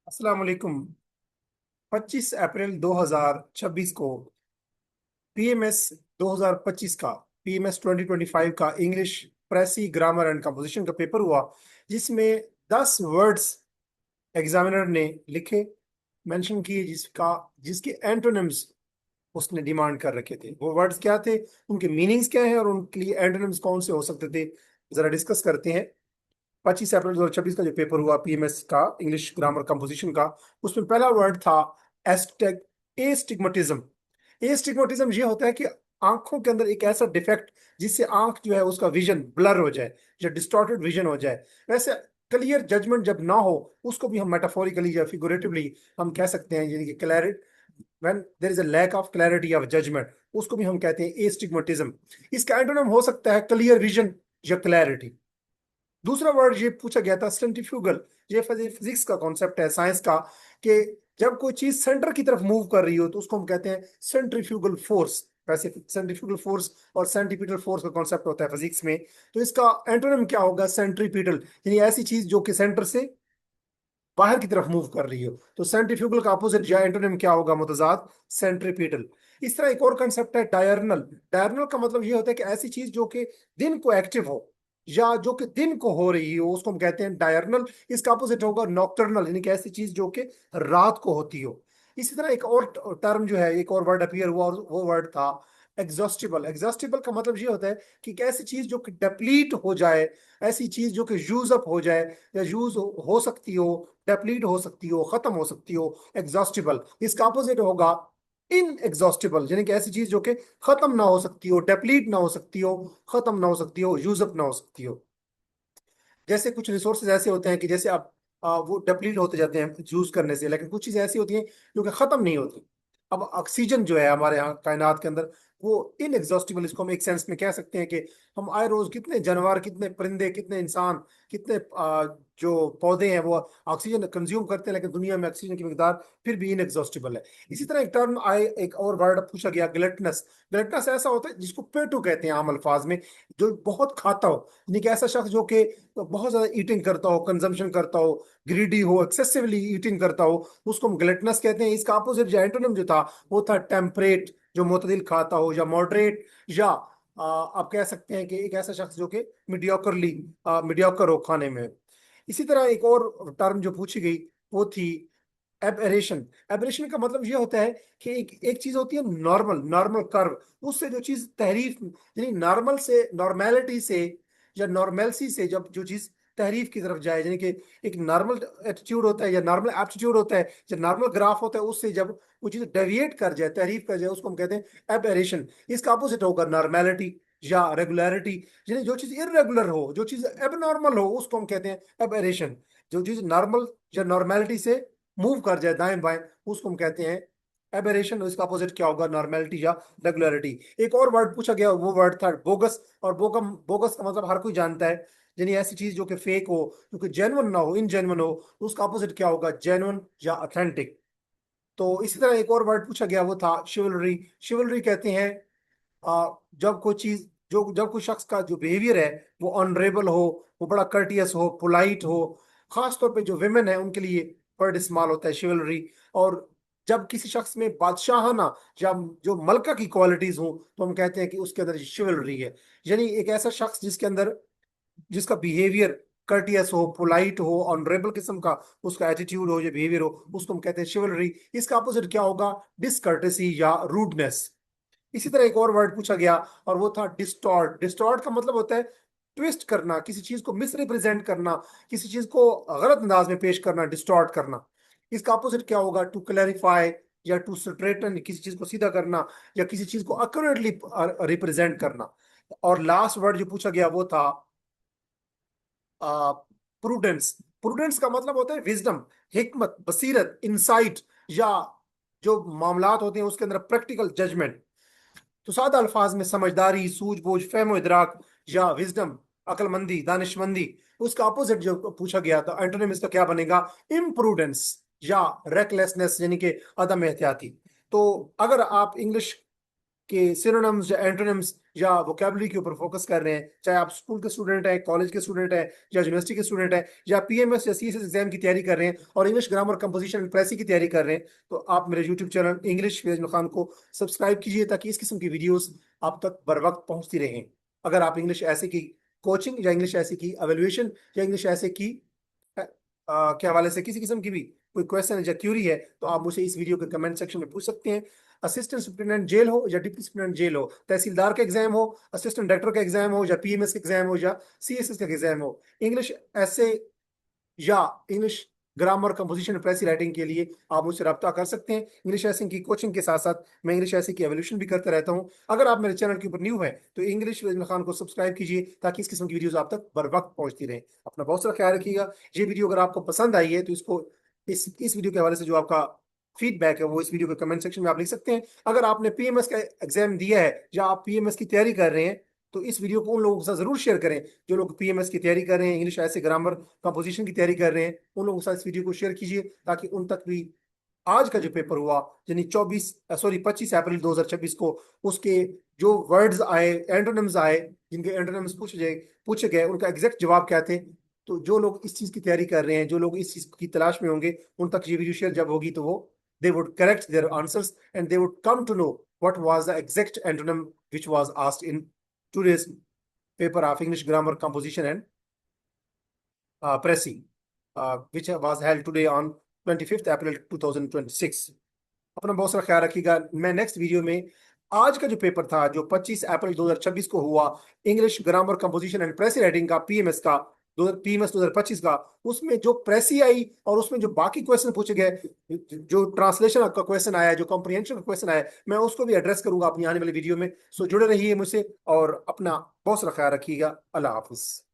अस्सलाम वालेकुम। 25 अप्रैल 2026 को पीएमएस 2025 का पीएमएस 2025 का इंग्लिश प्रेसी ग्रामर एंड कंपोजिशन का पेपर हुआ, जिसमें 10 वर्ड्स एग्जामिनर ने लिखे, मेंशन किए, जिसके एंटोनिम्स उसने डिमांड कर रखे थे। वो वर्ड्स क्या थे, उनके मीनिंग्स क्या है और उनके लिए एंटोनिम्स कौन से हो सकते थे, जरा डिस्कस करते हैं। 25 अप्रैल 2026 का जो पेपर हुआ पीएमएस का इंग्लिश ग्रामर कंपोजिशन का, उसमें पहला वर्ड था एस्टेग एस्टिग्मेटिज्म। एस्टिग्मेटिज्म ये होता है कि आंखों के अंदर एक ऐसा डिफेक्ट जिससे आंख जो है उसका विजन ब्लर हो जाए या डिस्टॉर्टेड विजन हो जाए। वैसे क्लियर जजमेंट जब ना हो, उसको भी हम मेटाफोरिकली या फिगुरेटिवली हम कह सकते हैं, यानी कि clarity, when there is a lack of clarity of judgement, उसको भी हम कहते हैं एस्टिग्मेटिज्म। इसका एंटोनिम हो सकता है क्लियर विजन या क्लैरिटी। दूसरा वर्ड ये पूछा गया था सेंट्रीफ्यूगल। ये फिजिक्स का कॉन्सेप्ट है, साइंस का, कि जब कोई चीज सेंटर की तरफ मूव कर रही हो तो उसको हम कहते हैं सेंट्रीफ्यूगल फोर्स। वैसे सेंट्रीफ्यूगल फोर्स और सेंट्रीपिटल फोर्स का कॉन्सेप्ट होता है फिजिक्स में। तो इसका एंटोनिम क्या होगा, सेंट्रीपिटल, यानी ऐसी चीज जो कि सेंटर से बाहर की तरफ मूव कर रही हो। तो सेंट्रीफ्यूगल का अपोजिट या एंटोनिम क्या होगा, मुतजाद, सेंट्रीपिटल। इस तरह एक और कंसेप्ट है डायरनल। डायरनल का मतलब ये होता है कि ऐसी चीज जो कि दिन को एक्टिव हो या जो कि दिन को हो रही हो, उसको हम कहते हैं डायरनल। इसका अपोजिट होगा नॉक्टर्नल, यानी कि ऐसी चीज जो कि रात को होती हो। इसी तरह एक और टर्म जो है, एक और वर्ड अपीयर हुआ, और वो वर्ड था एग्जॉस्टिबल। एग्जॉस्टिबल का मतलब ये होता है कि एक ऐसी चीज जो कि डिप्लीट हो जाए, ऐसी चीज जो कि यूज अप हो जाए या यूज हो सकती हो, डेप्लीट हो सकती हो, खत्म हो सकती हो, एग्जॉस्टिबल। इसका अपोजिट होगा इनएग्जॉस्टिबल, यानी कि ऐसी चीज जो कि खत्म ना हो सकती हो, डेप्लीट ना हो सकती हो, खत्म ना हो सकती हो, यूज अप ना हो सकती हो। जैसे कुछ रिसोर्सेज ऐसे होते हैं कि जैसे आप वो डिप्लीट होते जाते हैं यूज करने से, लेकिन कुछ चीजें ऐसी होती हैं जो कि खत्म नहीं होती। अब ऑक्सीजन जो है हमारे यहाँ कायनात के अंदर, वो इनएग्जॉस्टिबल, इसको हम एक सेंस में कह सकते हैं कि हम आए रोज कितने जानवर, कितने परिंदे, कितने इंसान, कितने जो पौधे हैं वो ऑक्सीजन कंज्यूम करते हैं, लेकिन दुनिया में ऑक्सीजन की मकदार फिर भी इनएग्जॉस्टिबल है। इसी तरह एक टर्म आए, एक और वर्ड पूछा गया, ग्लटनस। ग्लटनस ऐसा होता है जिसको पेटू कहते हैं आम अल्फाज में, जो बहुत खाता हो, यानी कि ऐसा शख्स जो कि बहुत ज्यादा ईटिंग करता हो, कंजम्पशन करता हो, ग्रीडी हो, एक्सेसिवली ईटिंग करता हो, उसको हम ग्लटनस कहते हैं। इसका अपोजिट जो एंटोनिम जो था वो था टेम्परेट, जो मुतदिल खाता हो, या मॉडरेट, या आप कह सकते हैं कि एक ऐसा शख्स जो कि मीडियोकरली मीडियोकर हो खाने में। इसी तरह एक और टर्म जो पूछी गई वो थी एबरेशन। एबरेशन का मतलब ये होता है कि एक चीज होती है नॉर्मल, नॉर्मल कर्व, उससे जो चीज तहरीफ, यानी नॉर्मल से, नॉर्मेलिटी से या नॉर्मेलसी से जब जो चीज तहरीफ की तरफ जाए, यानी कि एक नॉर्मल एटीट्यूड होता है या नॉर्मल एप्टीट्यूड होता है या नॉर्मल ग्राफ होता है, उससे जब वो चीज डेविएट कर जाए, तहरीफ कर जाए, उसको हम कहते हैं एबरेशन। इसका अपोजिट होगा नॉर्मेलिटी या रेगुलरिटी, यानी जो चीज इरेगुलर हो, जो चीज एबनॉर्मल हो, उसको हम कहते हैं एबरेशन। जो चीज नॉर्मल या नॉर्मेलिटी से मूव कर जाए दाएं बाएं, उसको हम कहते हैं एबेरेशन। इसका अपोजिट क्या होगा, नॉर्मेलिटी या रेगुलरिटी। एक और वर्ड पूछा गया, वो वर्ड था बोगस। और बोगम, बोगस का मतलब हर कोई जानता है, यानी ऐसी चीज जो कि फेक हो, जो कि जेन्युइन ना हो, इनजेन्युइन हो, तो उसका अपोजिट क्या होगा, जेन्युइन या ऑथेंटिक। तो इसी तरह एक और वर्ड पूछा गया, वो था शिवलरी। शिवलरी कहते हैं जब कोई चीज, जो जब कोई शख्स का जो बिहेवियर है वो ऑनरेबल हो, वो बड़ा कर्टियस हो, पोलाइट हो। खास तौर पे जो विमेन है उनके लिए वर्ड इस्तेमाल होता है शिवलरी। और जब किसी शख्स में बादशाहाना या जो मलका की क्वालिटीज हो, तो हम कहते हैं कि उसके अंदर शिवलरी है। यानी एक ऐसा शख्स जिसके अंदर, जिसका बिहेवियर कर्टियस हो, पोलाइट हो, ऑनरेबल किस्म का उसका एटीट्यूड हो या बिहेवियर हो, उसको हम कहते हैं शिवलरी। इसका अपोजिट क्या होगा, डिसकर्टेसी या रूडनेस। इसी तरह एक और वर्ड पूछा गया, और वो था डिस्टॉर्ट। डिस्टॉर्ट का मतलब होता है ट्विस्ट करना, किसी चीज को मिसरिप्रेजेंट करना, किसी चीज को गलत अंदाज में पेश करना, डिस्टॉर्ट करना। इसका अपोजिट क्या होगा, टू क्लैरिफाई या टू स्ट्रेटन, किसी चीज को सीधा करना या किसी चीज को एक्यूरेटली रिप्रेजेंट करना। और लास्ट वर्ड जो पूछा गया वो था प्रूडेंस। प्रूडेंस का मतलब होता है विजडम, हिकमत, बसीरत, इंसाइट, या जो मामलात होते हैं उसके अंदर प्रैक्टिकल जजमेंट। तो सादा अल्फाज में समझदारी, सूझबूझ, फहम इदराक, या विजडम, अक्लमंदी, दानिशमंदी। उसका अपोजिट जो पूछा गया था एंटोनिम, इसका क्या बनेगा, इम्प्रूडेंस या रेकलेसनेस, यानी कि अदम एहतियाती। तो अगर आप इंग्लिश कि सिनोनिम्स या एंटोनिम्स या वोकेबलरी के ऊपर फोकस कर रहे हैं, चाहे आप स्कूल के स्टूडेंट हैं, कॉलेज के स्टूडेंट हैं, या यूनिवर्सिटी के स्टूडेंट हैं, या पीएमएस या सीएसएस एग्जाम की तैयारी कर रहे हैं और इंग्लिश ग्रामर कंपोजिशन एंड प्रेसी की तैयारी कर रहे हैं, तो आप मेरे YouTube channel English with Ajmal Khan को सब्सक्राइब कीजिए ताकि इस किस्म की वीडियोस आप तक बर वक्त पहुंचती रहें। अगर आप इंग्लिश ऐसे की कोचिंग या इंग्लिश ऐसे की एवेल्युएशन या इंग्लिश ऐसे की के हवाले से किसी किस्म की भी कोई क्वेश्चन या क्यूरी है, तो आप मुझे इस वीडियो के कमेंट सेक्शन में पूछ सकते हैं। असिस्टेंट सुप्रिटेंडेंट जेल हो या डिप्टी सुप्रिटेंडेंट जेल हो, तहसीलदार का एग्जाम हो, असिस्टेंट डायरेक्टर का एग्जाम हो, या पीएमएस का एग्जाम हो, या सीएसएस का एग्जाम हो, इंग्लिश ऐसे या इंग्लिश ग्रामर कंपोजिशन प्रेसी राइटिंग के लिए आप मुझसे रब्ता कर सकते हैं। इंग्लिश ऐसिंग की कोचिंग के साथ साथ मैं इंग्लिश ऐसिंग की एवोल्यूशन भी करता रहता हूं। अगर आप मेरे चैनल के ऊपर न्यू है तो इंग्लिश विद अजमल खान को सब्सक्राइब कीजिए ताकि इस किस्म की वीडियोस आप तक बर वक्त पहुंचती रहे। अपना बहुत सारा ख्याल रखिएगा। ये वीडियो अगर आपको पसंद आई है तो इसको इस वीडियो के हवाले से जो आपका फीडबैक है वो इस वीडियो के कमेंट सेक्शन में आप लिख सकते हैं। अगर आपने पीएमएस का एग्जाम दिया है या आप पीएमएस की तैयारी कर रहे हैं तो इस वीडियो को उन लोगों के साथ जरूर शेयर करें जो लोग पीएमएस की तैयारी कर रहे हैं, इंग्लिश ऐसे ग्रामर कंपोजिशन की तैयारी कर रहे हैं। उन लोगों के साथ इस वीडियो को शेयर कीजिए ताकि उन तक भी आज का जो पेपर हुआ, यानी 25 अप्रैल 2026 को, उसके जो वर्ड्स आए, एंटोनिम्स आए, जिनके एंटोनिम्स पूछे गए उनका एग्जैक्ट जवाब क्या थे, तो जो लोग इस चीज की तैयारी कर रहे हैं, जो लोग इस चीज की तलाश में होंगे, उन तक ये वीडियो शेयर जब होगी तो वो they would correct their answers and they would come to know what was the exact antonym which was asked in today's paper of English grammar composition and pressing, which was held today on 25th April 2026। अपना बहुत सारा ख्याल रखिएगा। मैं next video में आज का जो पेपर था जो 25 अप्रैल 2026 को हुआ, English grammar composition and प्रेसी writing का, पीएमएस का, पीएमएस 2025 का, उसमें जो प्रेसी आई और उसमें जो बाकी क्वेश्चन पूछे गए, जो ट्रांसलेशन का क्वेश्चन आया, जो कॉम्प्रिहेंशन का क्वेश्चन आया, मैं उसको भी एड्रेस करूंगा अपनी आने वाली वीडियो में। सो जुड़े रहिए मुझसे और अपना बहुत सारा ख्याल रखिएगा। अल्लाह हाफिज।